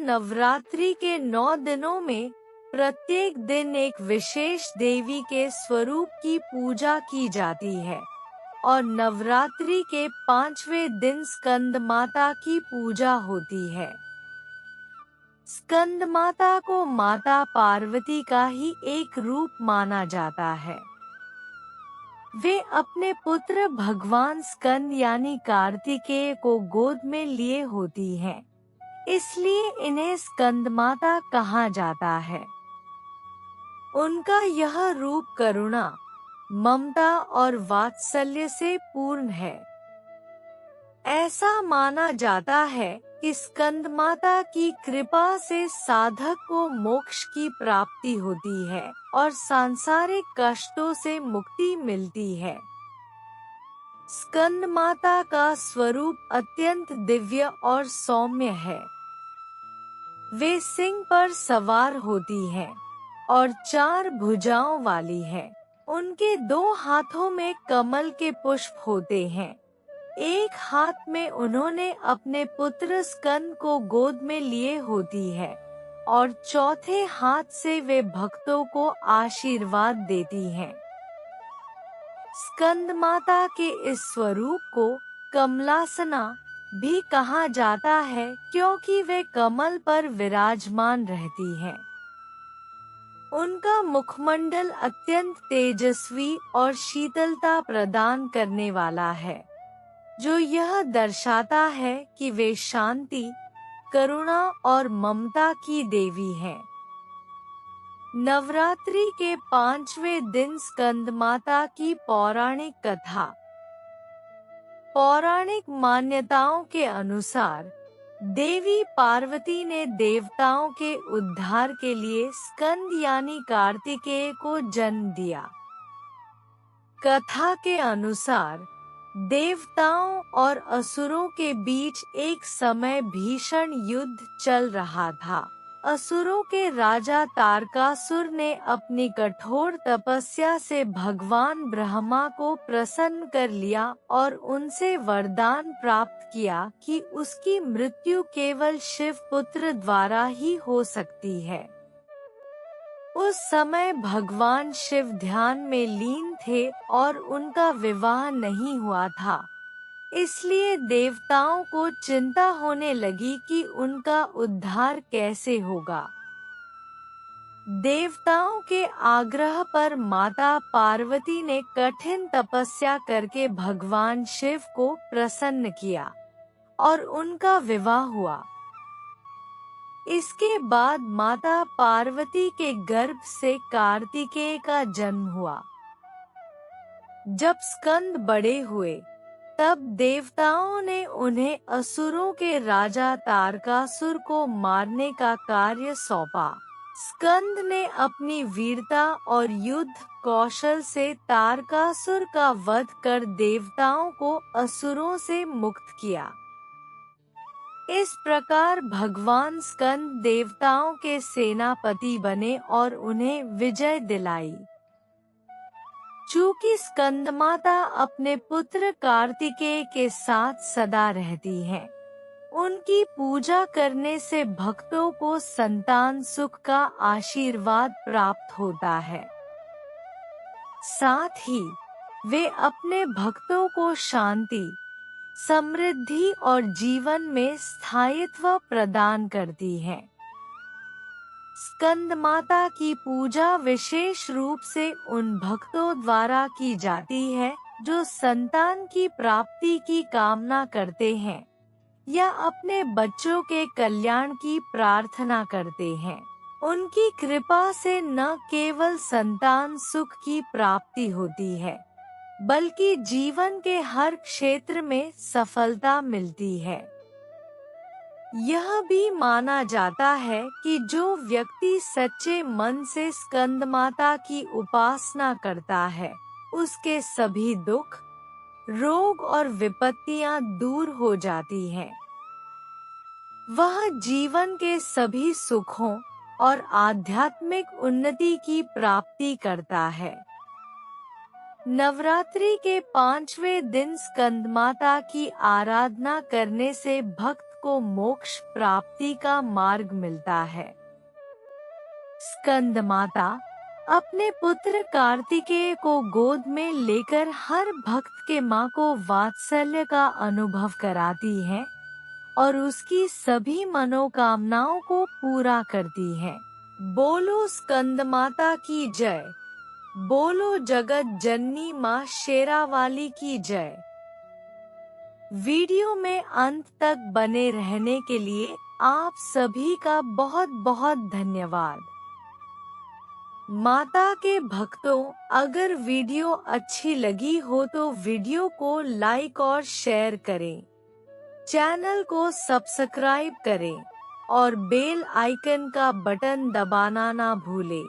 नवरात्रि के 9 दिनों में प्रत्येक दिन एक विशेष देवी के स्वरूप की पूजा की जाती है और नवरात्रि के 5वें दिन स्कंद माता की पूजा होती है। स्कंद माता को माता पार्वती का ही एक रूप माना जाता है। वे अपने पुत्र भगवान स्कंद यानी कार्तिकेय को गोद में लिए होती हैं, इसलिए इन्हें स्कंद माता कहा जाता है। उनका यह रूप करुणा, ममता और वात्सल्य से पूर्ण है। ऐसा माना जाता है कि स्कंद माता की कृपा से साधक को मोक्ष की प्राप्ति होती है और सांसारिक कष्टों से मुक्ति मिलती है। स्कंद माता का स्वरूप अत्यंत दिव्य और सौम्य है। वे सिंह पर सवार होती हैं और 4 भुजाओं वाली है। उनके 2 हाथों में कमल के पुष्प होते हैं। एक हाथ में उन्होंने अपने पुत्र स्कंद को गोद में लिए होती है और चौथे हाथ से वे भक्तों को आशीर्वाद देती हैं। स्कंद माता के इस स्वरूप को कमलासना भी कहा जाता है क्योंकि वे कमल पर विराजमान रहती हैं। उनका मुखमंडल अत्यंत तेजस्वी और शीतलता प्रदान करने वाला है, जो यह दर्शाता है कि वे शांति, करुणा और ममता की देवी हैं। नवरात्रि के 5वें दिन स्कंद माता की पौराणिक कथा। पौराणिक मान्यताओं के अनुसार देवी पार्वती ने देवताओं के उद्धार के लिए स्कंद यानी कार्तिकेय को जन्म दिया। कथा के अनुसार देवताओं और असुरों के बीच एक समय भीषण युद्ध चल रहा था। असुरों के राजा तारकासुर ने अपनी कठोर तपस्या से भगवान ब्रह्मा को प्रसन्न कर लिया और उनसे वरदान प्राप्त किया कि उसकी मृत्यु केवल शिव पुत्र द्वारा ही हो सकती है। उस समय भगवान शिव ध्यान में लीन थे और उनका विवाह नहीं हुआ था, इसलिए देवताओं को चिंता होने लगी कि उनका उद्धार कैसे होगा। देवताओं के आग्रह पर माता पार्वती ने कठिन तपस्या करके भगवान शिव को प्रसन्न किया और उनका विवाह हुआ। इसके बाद माता पार्वती के गर्भ से कार्तिकेय का जन्म हुआ। जब स्कंद बड़े हुए, तब देवताओं ने उन्हें असुरों के राजा तारकासुर को मारने का कार्य सौंपा। स्कंद ने अपनी वीरता और युद्ध कौशल से तारकासुर का वध कर देवताओं को असुरों से मुक्त किया। इस प्रकार भगवान स्कंद देवताओं के सेनापति बने और उन्हें विजय दिलाई। चूँकि स्कंद माता अपने पुत्र कार्तिकेय के साथ सदा रहती हैं, उनकी पूजा करने से भक्तों को संतान सुख का आशीर्वाद प्राप्त होता है। साथ ही वे अपने भक्तों को शांति, समृद्धि और जीवन में स्थायित्व प्रदान करती हैं। स्कंद माता की पूजा विशेष रूप से उन भक्तों द्वारा की जाती है जो संतान की प्राप्ति की कामना करते हैं या अपने बच्चों के कल्याण की प्रार्थना करते हैं। उनकी कृपा से न केवल संतान सुख की प्राप्ति होती है, बल्कि जीवन के हर क्षेत्र में सफलता मिलती है। यह भी माना जाता है कि जो व्यक्ति सच्चे मन से स्कंद माता की उपासना करता है, उसके सभी दुख, रोग और विपत्तियां दूर हो जाती हैं। वह जीवन के सभी सुखों और आध्यात्मिक उन्नति की प्राप्ति करता है। नवरात्रि के 5वें दिन स्कंद माता की आराधना करने से भक्त को मोक्ष प्राप्ति का मार्ग मिलता है। स्कंद माता अपने पुत्र कार्तिकेय को गोद में लेकर हर भक्त के मां को वात्सल्य का अनुभव कराती है और उसकी सभी मनोकामनाओं को पूरा करती है। बोलो स्कंद माता की जय। बोलो जगत जननी मां शेरावाली की जय। वीडियो में अंत तक बने रहने के लिए आप सभी का बहुत बहुत धन्यवाद। माता के भक्तों, अगर वीडियो अच्छी लगी हो तो वीडियो को लाइक और शेयर करें, चैनल को सब्सक्राइब करें और बेल आइकन का बटन दबाना ना भूलें।